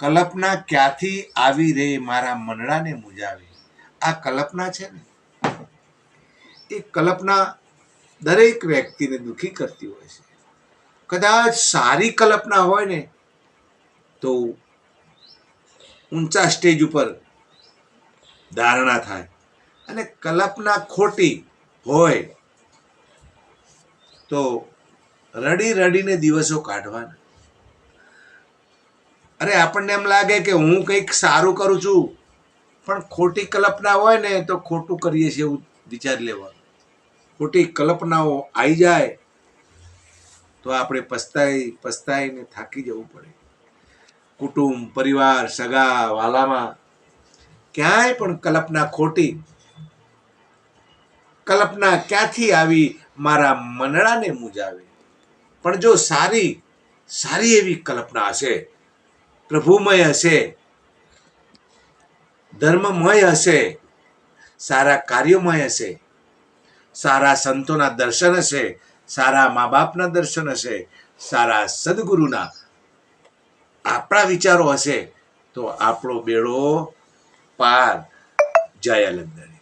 કલ્પના ક્યાંથી આવી રે મારા મનડાને મૂંઝાવે. આ કલ્પના છે ને, એ કલ્પના દરેક વ્યક્તિને દુઃખી કરતી હોય છે. કદાચ સારી કલ્પના હોય ને તો ઊંચા સ્ટેજ ઉપર ધારણા થાય, અને કલ્પના ખોટી હોય તો રડી રડીને દિવસો કાઢવાના. અરે આપણને એમ લાગે કે હું કંઈક સારું કરું છું, પણ ખોટી કલ્પના હોય ને તો ખોટું કરીએ છીએ એવું વિચાર લેવાનું. ખોટી કલ્પનાઓ આવી જાય તો આપણે પસ્તાઈને થાકી જવું પડે. કુટુંબ, પરિવાર, સગા વાલામાં ક્યાંય પણ કલ્પના ખોટી. કલ્પના ક્યાંથી આવી મારા મનડાને મૂંઝાવે. પણ જો સારી એવી કલ્પના હશે, પ્રભુમય હશે, ધર્મમય હશે, સારા કાર્યોમય હશે, સારા સંતોના દર્શન હશે, સારા મા બાપના દર્શન હશે, સારા સદગુરુના આપણા વિચારો હશે, તો આપણો બેડો પાર. જય અલંદરી.